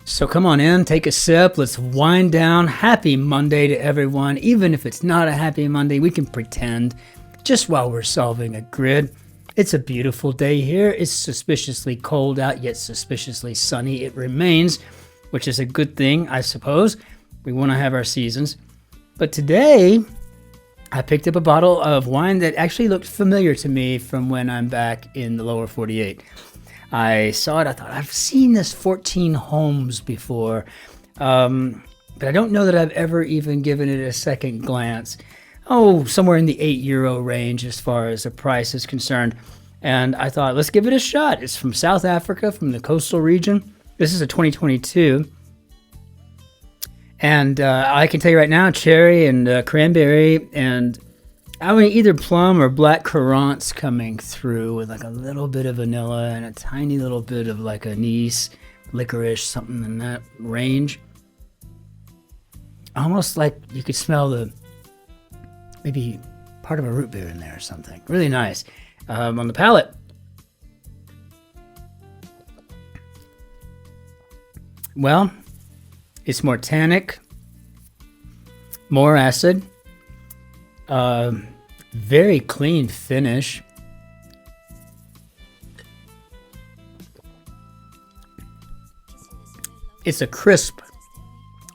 So come on in, take a sip, let's wind down. Happy Monday to everyone. Even if it's not a happy Monday, we can pretend just while we're solving a grid. It's a beautiful day here. It's suspiciously cold out, yet suspiciously sunny it remains, which is a good thing, I suppose. We want to have our seasons. But today, I picked up a bottle of wine that actually looked familiar to me from when I'm back in the lower 48. I saw it, I thought, I've seen this 14 Homes before, but I don't know that I've ever even given it a second glance. Oh, somewhere in the €8 range as far as the price is concerned. And I thought, let's give it a shot. It's from South Africa, from the coastal region. This is a 2022. And I can tell you right now, cherry and cranberry and I mean, either plum or black currants coming through with like a little bit of vanilla and a tiny little bit of like anise, licorice, something in that range. Almost like you could smell the, maybe part of a root beer in there or something. Really nice. On the palate. Well, it's more tannic, more acid. Very clean finish. It's a crisp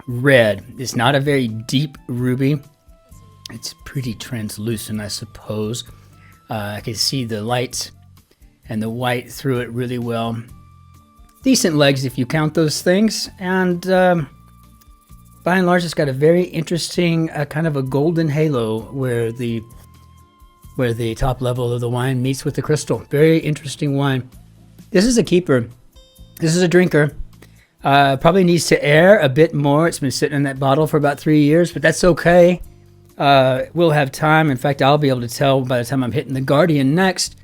red. It's not a very deep ruby. It's pretty translucent, I suppose. I can see the light and the white through it really well. Decent legs if you count those things. And by and large, it's got a very interesting kind of a golden halo where the top level of the wine meets with the crystal. Very interesting wine. This is a keeper. This is a drinker. Probably needs to air a bit more. It's been sitting in that bottle for about 3 years, but that's okay. We'll have time. In fact, I'll be able to tell by the time I'm hitting the Guardian next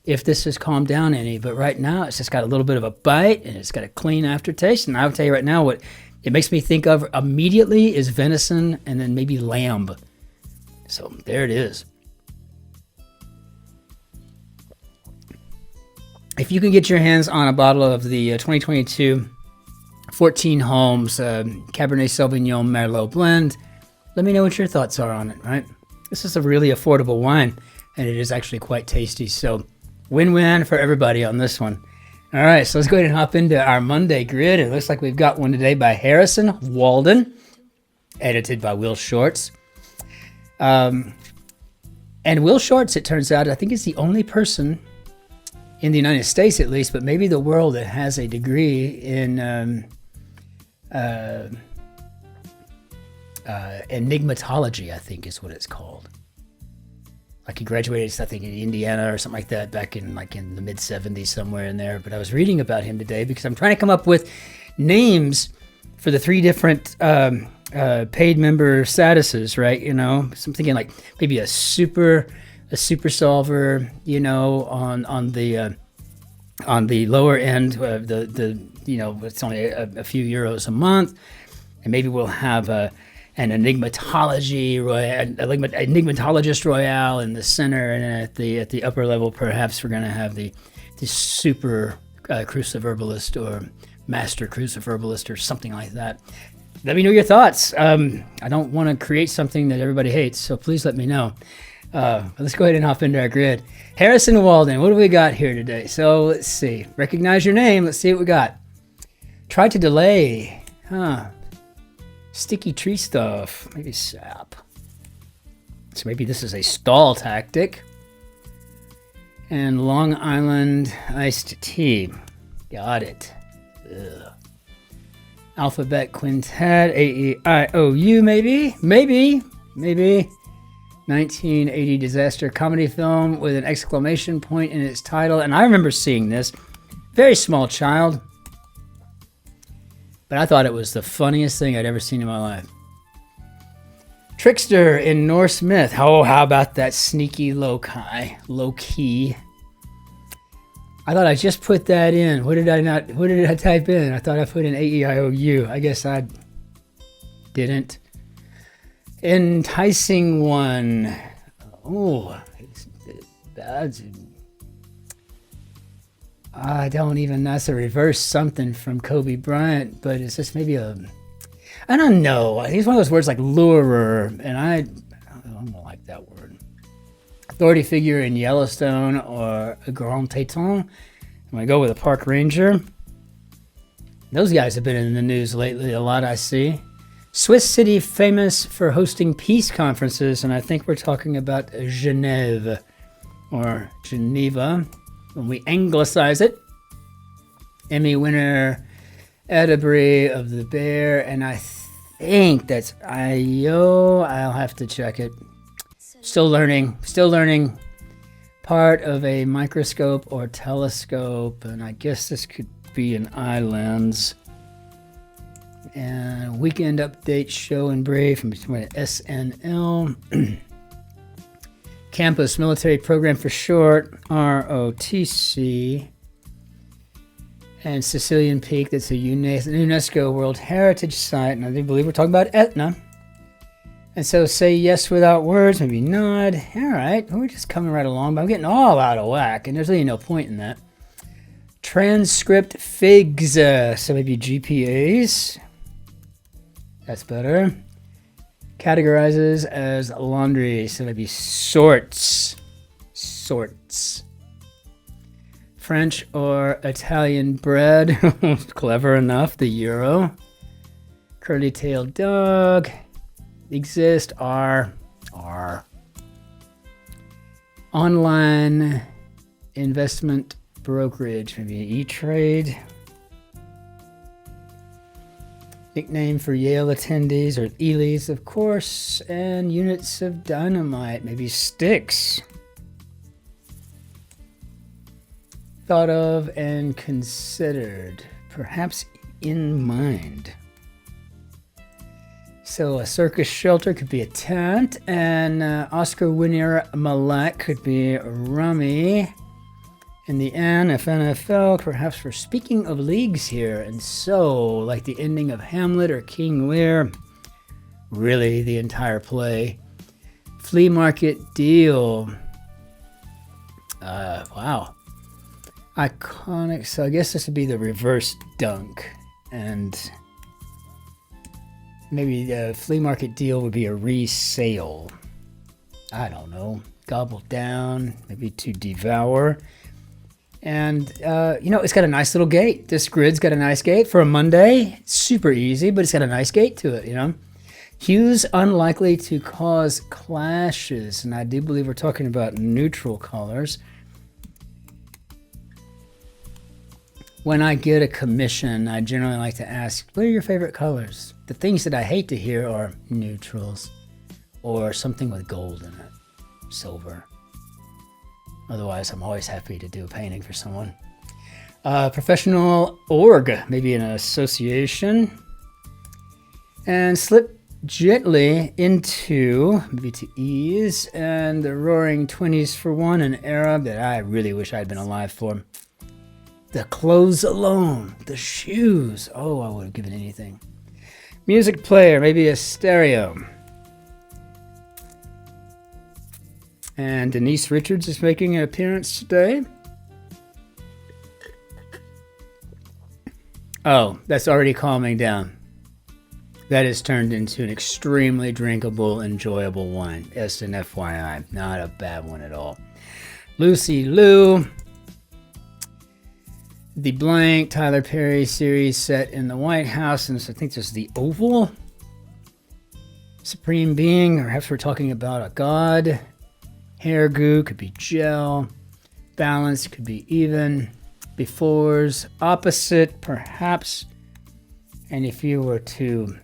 if this has calmed down any. But right now, it's just got a little bit of a bite, and it's got a clean aftertaste. And I'll tell you right now what it makes me think of immediately is venison and then maybe lamb. So there it is. If you can get your hands on a bottle of the 2022 14 Homes Cabernet Sauvignon Merlot blend, let me know what your thoughts are on it, right? This is a really affordable wine, and it is actually quite tasty. So win-win for everybody on this one. All right, so let's go ahead and hop into our Monday grid. It looks like we've got one today by Harrison Walden, edited by Will Shorts. And Will Shorts, it turns out, I think is the only person in the United States at least, but maybe the world that has a degree in enigmatology, I think is what it's called. Like he graduated, I think, in Indiana or something like that back in the mid 70s, somewhere in there. But I was reading about him today because I'm trying to come up with names for the 3 different paid member statuses, right? You know, so I'm thinking like maybe a super solver, you know, on the lower end, the you know, it's only a few euros a month, and maybe we'll have an enigmatologist royale in the center, and at the upper level, perhaps we're going to have the super cruciverbalist or master cruciverbalist or something like that. Let me know your thoughts. I don't want to create something that everybody hates, so please let me know. Let's go ahead and hop into our grid. Harrison Walden, what do we got here today? So let's see. Recognize your name. Let's see what we got. Try to delay. Sticky tree stuff. Maybe sap. So maybe this is a stall tactic. And Long Island iced tea. Got it. Ugh. Alphabet Quintet. A-E-I-O-U maybe. Maybe. 1980 disaster comedy film with an exclamation point in its title. And I remember seeing this. Very small child. But I thought it was the funniest thing I'd ever seen in my life. Trickster in Norse myth. Oh, how about that sneaky low key? I thought I just put that in. What did I type in? I thought I put in A-E-I-O-U. I guess I didn't. Enticing one. Oh, that's I don't even know. That's a reverse something from Kobe Bryant, but it's just maybe a, I don't know. He's one of those words like lurer, and I don't like that word. Authority figure in Yellowstone or a Grand Teton. I'm going to go with a park ranger. Those guys have been in the news lately a lot, I see. Swiss city famous for hosting peace conferences, and I think we're talking about Genève or Geneva when we anglicize it. Emmy winner Edinburgh of the Bear, and I think that's Io. I'll have to check it. Still learning. Part of a microscope or telescope, and I guess this could be an eye lens. And weekend update show and brave from SNL. Campus Military Program for short, ROTC. And Sicilian Peak, that's a UNESCO World Heritage Site. And I do believe we're talking about Etna. And so say yes without words, maybe nod. All right, we're just coming right along, but I'm getting all out of whack, and there's really no point in that. Transcript figs, so maybe GPAs. That's better. Categorizes as laundry, so maybe sorts. French or Italian bread, clever enough, the euro. Curly-tailed dog, exist, R. Online investment brokerage, maybe E-Trade. Nickname for Yale attendees, or Ely's, of course. And units of dynamite, maybe sticks. Thought of and considered, perhaps in mind. So a circus shelter could be a tent, and Oscar winner Malak could be rummy. In the N, NFL, perhaps for speaking of leagues here, and so, like the ending of Hamlet or King Lear, really the entire play. Flea market deal. Wow. Iconic, so I guess this would be the reverse dunk, and maybe the flea market deal would be a resale. I don't know. Gobble down, maybe to devour. And, it's got a nice little gate. This grid's got a nice gate for a Monday. It's super easy, but it's got a nice gate to it, Hues unlikely to cause clashes, and I do believe we're talking about neutral colors. When I get a commission, I generally like to ask, what are your favorite colors? The things that I hate to hear are neutrals or something with gold in it, silver. Otherwise, I'm always happy to do a painting for someone. Professional org, maybe an association. And slip gently into, maybe to ease, and the roaring 20s for one, an era that I really wish I'd been alive for. The clothes alone, the shoes. Oh, I would have given anything. Music player, maybe a stereo. And Denise Richards is making an appearance today. Oh, that's already calming down. That has turned into an extremely drinkable, enjoyable wine. As an FYI, not a bad one at all. Lucy Liu. The blank Tyler Perry series set in the White House, and I think this is the Oval. Supreme being, or perhaps we're talking about a god. Hair goo could be gel. Balance could be even. Befores, opposite, perhaps. And if you were to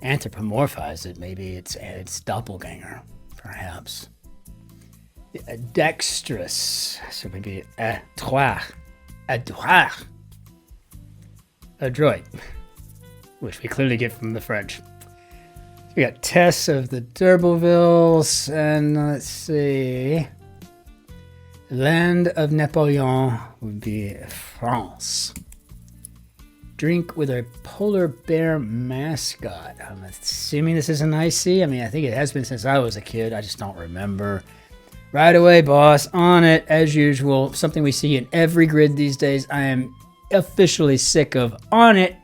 anthropomorphize it, maybe it's doppelganger, perhaps. Dexterous, so maybe adroit, which we clearly get from the French. We got Tess of the D'Urbervilles, and let's see, land of Napoleon would be France. Drink with a polar bear mascot. I'm assuming this is an icy. I mean, I think it has been since I was a kid. I just don't remember. Right away, boss. On it, as usual. Something we see in every grid these days. I am officially sick of. On it.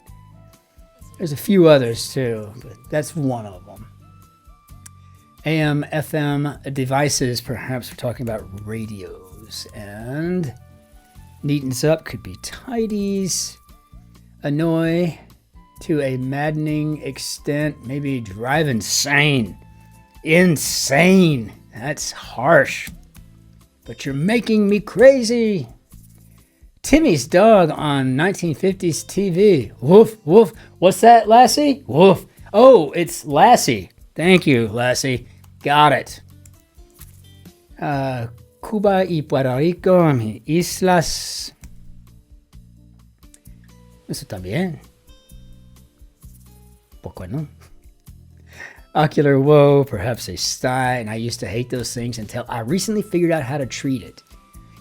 There's a few others too, but that's one of them. AM, FM devices, perhaps we're talking about radios. And neatens up could be tidies. Annoy to a maddening extent. Maybe drive insane. Insane. That's harsh. But you're making me crazy. Timmy's dog on 1950s TV. Woof, woof. What's that, Lassie? Woof. Oh, it's Lassie. Thank you, Lassie. Got it. Cuba y Puerto Rico, mis islas. Eso está bien. ¿Por no? Ocular woe, perhaps a sty, and I used to hate those things until I recently figured out how to treat it.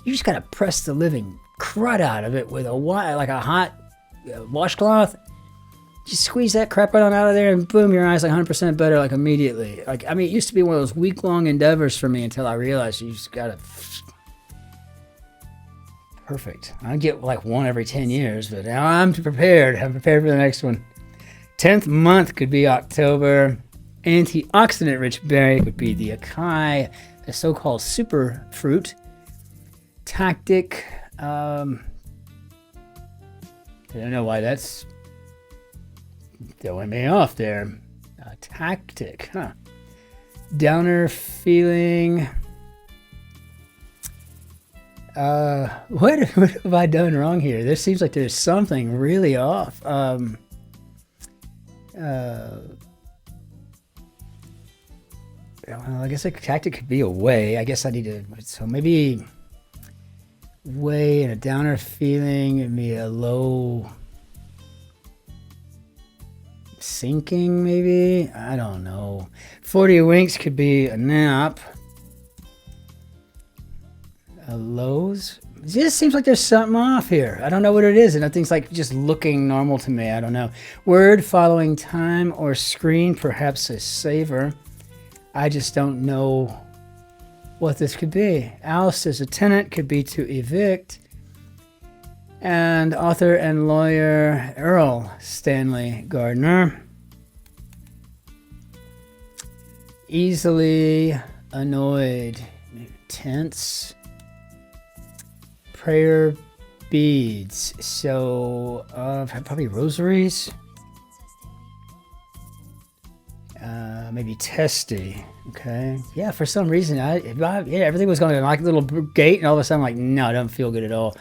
You just gotta press the living crud out of it with a hot washcloth. Just squeeze that crap right on out of there, and boom, your eye's like 100% better, like immediately. It used to be one of those week-long endeavors for me until I realized you just gotta. Perfect. I get like one every 10 years, but now I'm prepared. I'm prepared for the next one. 10th month could be October. Antioxidant-rich berry would be the acai, a so-called super fruit. Tactic. I don't know why that's throwing me off there. Tactic, huh? Downer feeling. What have I done wrong here? This seems like there's something really off. Well, I guess a tactic could be a way. I guess I need to. So maybe way and a downer feeling, and be a low sinking, maybe. I don't know. 40 winks could be a nap. Lows. It just seems like there's something off here. I don't know what it is, and nothing's like just looking normal to me. I don't know. Word following time or screen, perhaps a saver. I just don't know what this could be. Oust as a tenant could be to evict. And author and lawyer Earl Stanley Gardner. Easily annoyed. Tense. Prayer beads. So probably rosaries. Maybe testy. Okay. Yeah, for some reason, everything was going like a little gate, and all of a sudden, I'm like, no, it doesn't feel good at all.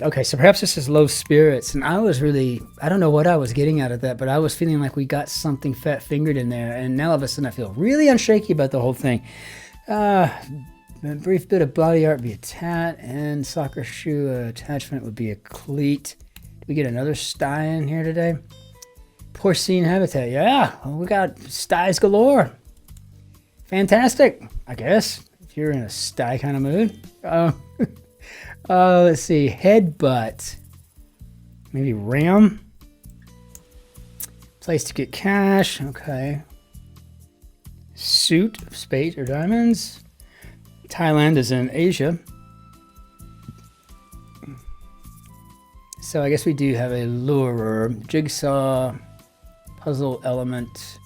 Okay, so perhaps this is low spirits, and I don't know what I was getting out of that, but I was feeling like we got something fat-fingered in there, and now all of a sudden I feel really unshaky about the whole thing. A brief bit of body art would be a tat, and soccer shoe attachment would be a cleat. Did we get another sty in here today? Porcine habitat. Yeah, well, we got styes galore. Fantastic, I guess, if you're in a sty kind of mood. Let's see. Headbutt. Maybe ram. Place to get cash. Okay. Suit of spades or diamonds. Thailand is in Asia. So I guess we do have a lurer. Jigsaw. Puzzle element.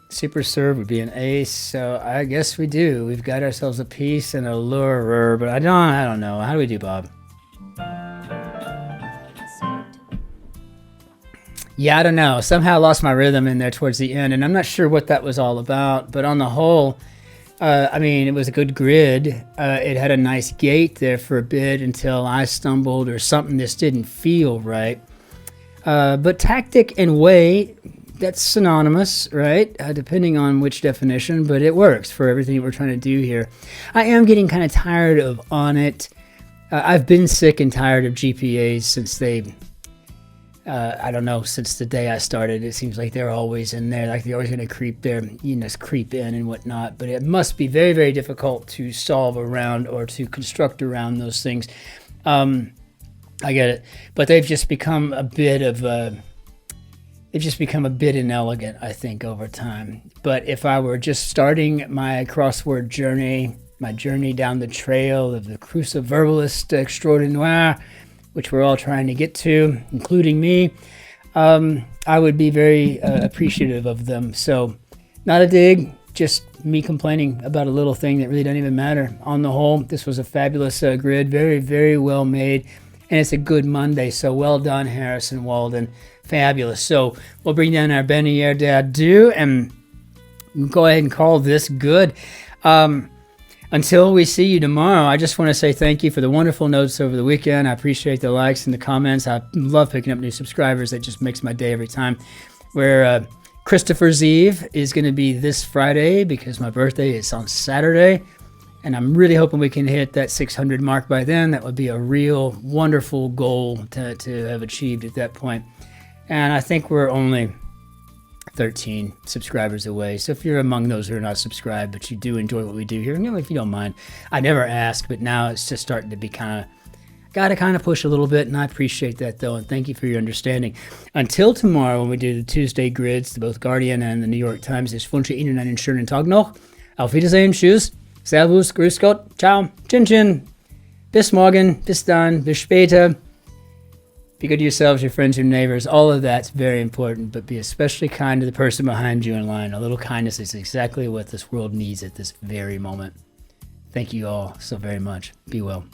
Super serve would be an ace. So I guess we do. We've got ourselves a piece and a lurer, but I don't know. How do we do, Bob? Yeah, I don't know. Somehow I lost my rhythm in there towards the end, and I'm not sure what that was all about. But on the whole, it was a good grid. It had a nice gate there for a bit until I stumbled or something just didn't feel right. But tactic and way, that's synonymous, right? Depending on which definition, but it works for everything we're trying to do here. I am getting kind of tired of on it. I've been sick and tired of GPAs since since the day I started. It seems like they're always in there, like they're always going to creep in and whatnot. But it must be very, very difficult to solve around or to construct around those things. I get it. But they've just become a bit of they've just become a bit inelegant, I think, over time. But if I were just starting my crossword journey, my journey down the trail of the cruciverbalist extraordinaire, which we're all trying to get to, including me, I would be very appreciative of them. So not a dig, just me complaining about a little thing that really doesn't even matter. On the whole, this was a fabulous grid, very, very well made, and it's a good Monday, so well done, Harrison Walden. Fabulous. So we'll bring down our Benier d'Adieu and go ahead and call this good. Until we see you tomorrow, I just want to say thank you for the wonderful notes over the weekend. I appreciate the likes and the comments. I love picking up new subscribers. It just makes my day every time. Where Christopher's Eve is going to be this Friday because my birthday is on Saturday. And I'm really hoping we can hit that 600 mark by then. That would be a real wonderful goal to have achieved at that point. And I think we're only 13 subscribers away. So if you're among those who are not subscribed, but you do enjoy what we do here, if you don't mind, I never ask, but now it's just starting to be got to push a little bit, and I appreciate that though, and thank you for your understanding. Until tomorrow, when we do the Tuesday grids, the both Guardian and the New York Times, ich wünsche Ihnen einen schönen Tag noch. Auf Wiedersehen, tschüss, servus, grüß Gott, ciao, Cin-Cin, bis morgen, bis dann, bis später. Be good to yourselves, your friends, your neighbors. All of that's very important, but be especially kind to the person behind you in line. A little kindness is exactly what this world needs at this very moment. Thank you all so very much. Be well.